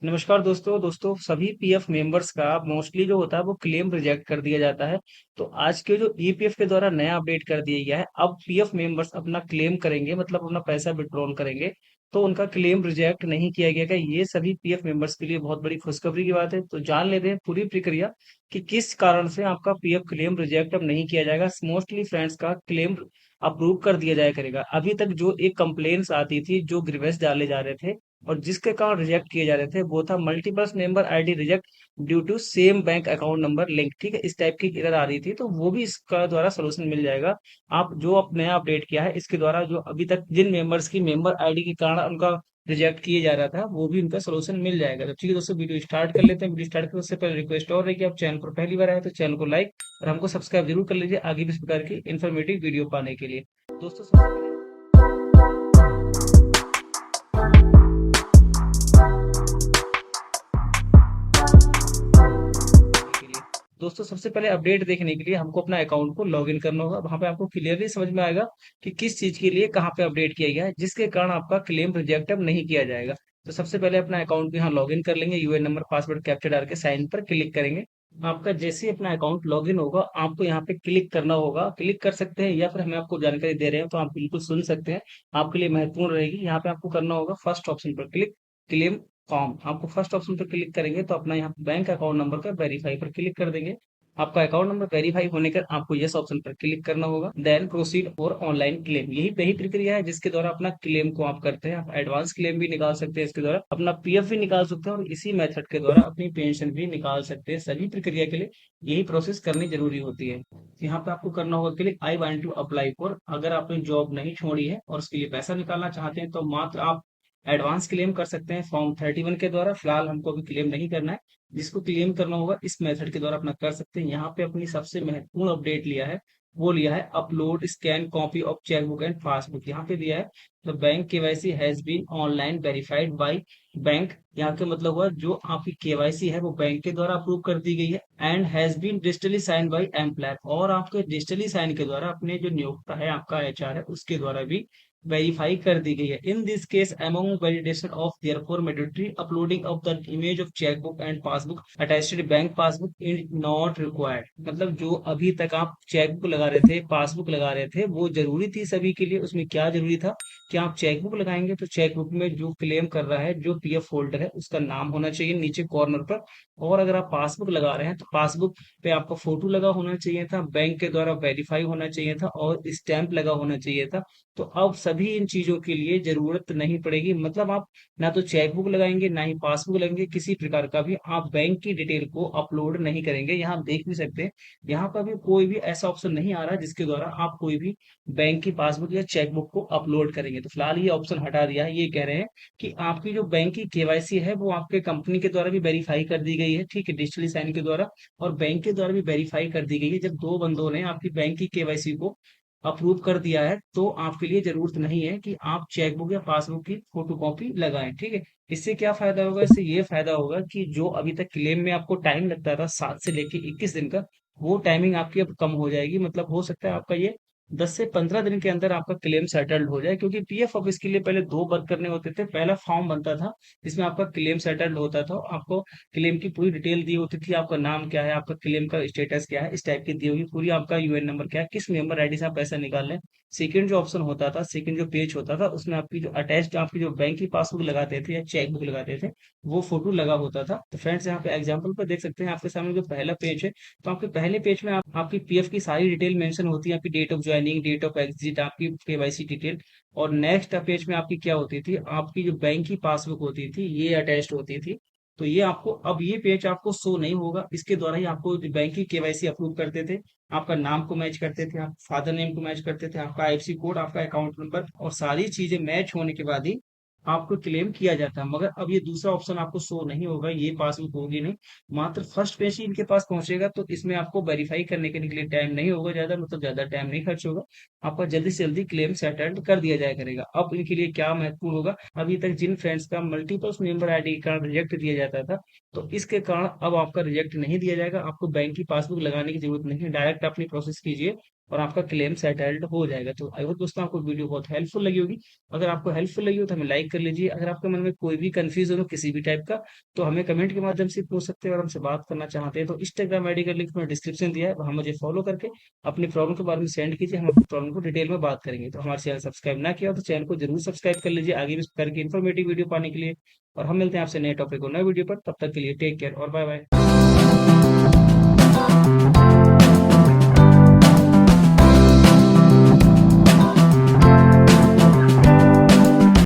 नमस्कार दोस्तों दोस्तों सभी पीएफ मेंबर्स का मोस्टली जो होता है वो क्लेम रिजेक्ट कर दिया जाता है। तो आज के जो ईपीएफ के द्वारा नया अपडेट कर दिया गया है, अब पीएफ मेंबर्स अपना क्लेम करेंगे, मतलब अपना पैसा विड्रॉल करेंगे तो उनका क्लेम रिजेक्ट नहीं किया गया। ये सभी पीएफ मेंबर्स के लिए बहुत बड़ी खुशखबरी की बात है। तो जान लेते हैं पूरी प्रक्रिया कि किस कारण से आपका पीएफ क्लेम रिजेक्ट अब नहीं किया जाएगा। मोस्टली फ्रेंड्स का क्लेम अप्रूव कर दिया जाया करेगा। अभी तक जो एक कंप्लेन्स आती थी, जो ग्रीवेंस डाले जा रहे थे और जिसके कारण रिजेक्ट किए जा रहे थे, वो था multiple member ID reject due to same bank account number link. ठीक है, इस टाइप की एरर आ रही थी, तो वो भी इसका द्वारा सोल्यूशन मिल जाएगा। आप जो अब नया अपडेट किया है इसके द्वारा जो अभी तक जिन मेंबर्स की मेंबर आईडी के कारण उनका रिजेक्ट किए जा रहा था, वो भी उनका सोल्यूशन मिल जाएगा। तो ठीक है दोस्तों, वीडियो स्टार्ट कर लेते हैं। वीडियो स्टार्ट करने उससे पहले रिक्वेस्ट और है कि आप चैनल पर पहली बार आए तो चैनल को लाइक और हमको सब्सक्राइब जरूर कर लीजिए, आगे भी इस प्रकार की इन्फॉर्मेटिव वीडियो पाने के लिए। दोस्तों सबसे पहले के लिए दोस्तों सबसे पहले अपडेट देखने के लिए हमको अपना अकाउंट को लॉगिन करना होगा। वहां पे आपको क्लियरली समझ में आएगा कि किस चीज के लिए कहाँ पे अपडेट किया गया है, जिसके कारण आपका क्लेम रिजेक्ट अब नहीं किया जाएगा। तो सबसे पहले अपना अकाउंट को यहाँ लॉगिन कर लेंगे, यूएन नंबर पासवर्ड कैप्चर डाल के साइन पर क्लिक करेंगे। आपका जैसे ही अपना अकाउंट लॉगिन होगा, आपको यहाँ पे क्लिक करना होगा। क्लिक कर सकते हैं या फिर हमें आपको जानकारी दे रहे हैं तो आप बिल्कुल सुन सकते हैं, आपके लिए महत्वपूर्ण रहेगी। यहाँ पे आपको करना होगा फर्स्ट ऑप्शन पर क्लिक, क्लेम फॉर्म। आपको फर्स्ट ऑप्शन पर क्लिक करेंगे तो अपना यहाँ बैंक अकाउंट नंबर का वेरीफाई पर क्लिक कर देंगे। आपका अकाउंट नंबर वेरीफाई होने पर आपको यस ऑप्शन पर क्लिक करना होगा, देन प्रोसीड और ऑनलाइन क्लेम। यही वही प्रक्रिया है जिसके द्वारा अपना क्लेम को आप करते हैं। आप एडवांस क्लेम भी निकाल सकते हैं, इसके द्वारा अपना पीएफ भी निकाल सकते हैं और इसी मेथड के द्वारा अपनी पेंशन भी निकाल सकते हैं। सभी प्रक्रिया के लिए यही प्रोसेस करनी जरूरी होती है। यहाँ पे आपको करना होगा click I want to apply for. अगर आपने जॉब नहीं छोड़ी है और उसके लिए पैसा निकालना चाहते हैं तो मात्र आप एडवांस क्लेम कर सकते हैं फॉर्म 31 के द्वारा। फिलहाल हमको अभी क्लेम नहीं करना है। जिसको क्लेम करना होगा इस मेथड के द्वारा अपना कर सकते हैं। यहाँ पे अपनी सबसे महत्वपूर्ण अपडेट लिया है, वो लिया है upload scan copy of chequebook and passbook. यहाँ पे दिया है the bank KYC has been online verified by bank. यहाँ का मतलब हुआ जो आपकी केवाईसी है वो बैंक के द्वारा अप्रूव कर दी गई है, and has been digitally sign by employer. और आपके डिजिटली साइन के द्वारा अपने जो नियोक्ता है, आपका एचआर है, उसके द्वारा भी वेरीफाई कर दी गई है। In this case among validation of therefore mandatory uploading of the image of chequebook and passbook attached bank passbook is not required. मतलब जो अभी तक आप चेकबुक लगा रहे थे, पासबुक लगा रहे थे, वो जरूरी थी सभी के लिए। उसमें क्या जरूरी था कि आप चेकबुक लगाएंगे तो चेकबुक में जो क्लेम कर रहा है, जो पीएफ होल्डर है, उसका नाम होना चाहिए नीचे कॉर्नर पर। और अगर आप पासबुक लगा रहे हैं तो पासबुक पे आपका फोटो लगा होना चाहिए था, बैंक के द्वारा वेरीफाई होना चाहिए था और स्टैंप लगा होना चाहिए था। तो अब सभी इन चीजों के लिए जरूरत नहीं पड़ेगी। मतलब आप ना तो चेकबुक लगाएंगे ना ही पासबुक लगाएंगे, किसी प्रकार का भी आप बैंक की डिटेल को अपलोड नहीं करेंगे। यहाँ आप देख भी सकते हैं, यहाँ पर भी कोई भी ऐसा ऑप्शन नहीं आ रहा जिसके द्वारा आप कोई भी बैंक की पासबुक या चेकबुक को अपलोड करेंगे। तो फिलहाल ये ऑप्शन हटा दिया है। ये कह रहे हैं कि आपकी जो बैंक की केवाईसी है वो आपके कंपनी के द्वारा भी वेरीफाई कर दी गई है, ठीक है, डिजिटली साइन के द्वारा, और बैंक के द्वारा भी वेरीफाई कर दी गई है। जब दो बंदों ने आपकी बैंक की केवाईसी को अप्रूव कर दिया है तो आपके लिए जरूरत नहीं है कि आप चेकबुक या पासबुक की फोटोकॉपी लगाएं। ठीक है, इससे क्या फायदा होगा? इससे ये फायदा होगा कि जो अभी तक क्लेम में आपको टाइम लगता था 7 से लेके 21 दिन का, वो टाइमिंग आपकी अब कम हो जाएगी। मतलब हो सकता है आपका ये 10 से 15 दिन के अंदर आपका क्लेम सेटल्ड हो जाए, क्योंकि पीएफ ऑफिस के लिए पहले दो वर्क करने होते थे। पहला फॉर्म बनता था जिसमें आपका क्लेम सेटल्ड होता था, आपको क्लेम की पूरी डिटेल दी होती थी, आपका नाम क्या है, आपका क्लेम का स्टेटस क्या है, इस टाइप की दी होगी पूरी, आपका यूएन नंबर क्या है, किस मेंबर आईडी से आप पैसा निकाल रहे हैं। सेकंड जो ऑप्शन होता था, सेकंड जो पेज होता था, उसमें आपकी जो अटैच्ड आपकी जो बैंक की पासबुक लगाते थे या चेक बुक लगाते थे, वो फोटो लगा होता था। तो फ्रेंड्स यहाँ पे एग्जाम्पल पर देख सकते हैं आपके सामने जो पहला पेज है, तो आपके पहले पेज में आपकी पीएफ की सारी डिटेल मेंशन होती है, आपकी date of joining, date of exit, आपकी केवाईसी डिटेल। और नेक्स्ट पेज में आपकी क्या होती थी, आपकी जो बैंक की पासबुक होती थी ये अटैच्ड होती थी। तो ये आपको अब ये पेज आपको शो नहीं होगा। इसके द्वारा ही आपको बैंक की केवाईसी अप्रूव करते थे, आपका नाम को मैच करते थे, आप फादर नेम को मैच करते थे, आपका आईएफएससी कोड, आपका अकाउंट नंबर, और सारी चीजें मैच होने के बाद ही आपको क्लेम किया जाता है। मगर अब ये दूसरा ऑप्शन आपको शो नहीं होगा, ये पासबुक होगी नहीं, मात्र फर्स्ट पेज ही इनके पास पहुंचेगा। तो इसमें आपको वेरीफाई करने के लिए टाइम नहीं होगा ज्यादा, मतलब ज्यादा टाइम नहीं खर्च होगा, आपका जल्दी से जल्दी क्लेम सेटल्ड कर दिया जाया करेगा। अब इनके लिए क्या महत्वपूर्ण होगा, अभी तक जिन फ्रेंड्स का multiple member ID card reject दिया जाता था, तो इसके कारण अब आपका रिजेक्ट नहीं दिया जाएगा। आपको बैंक की पासबुक लगाने की जरूरत नहीं है, डायरेक्ट अपनी प्रोसेस कीजिए और आपका क्लेम सेटल्ड हो जाएगा। तो आई होप दोस्तों आपको वीडियो बहुत हेल्पफुल लगी होगी। अगर आपको हेल्पफुल लगी हो तो हमें लाइक कर लीजिए। अगर आपके मन में कोई भी कंफ्यूजन हो किसी भी टाइप का, तो हमें कमेंट के माध्यम से पूछ सकते हैं, और हमसे बात करना चाहते हैं तो इंस्टाग्राम आईडी का लिंक मैंने डिस्क्रिप्शन दिया है, वहाँ मुझे फॉलो करके अपनी प्रॉब्लम के बारे में सेंड कीजिए, हम अपनी प्रॉब्लम को डिटेल में बात करेंगे। तो हमारे चैनल सब्सक्राइब ना किया हो तो चैनल को जरूर सब्सक्राइब कर लीजिए आगे भी इस प्रकार की इन्फॉर्मेटिव वीडियो पाने के लिए। और हम मिलते हैं आपसे नए टॉपिक और नए वीडियो पर, तब तक के लिए टेक केयर और बाय बाय।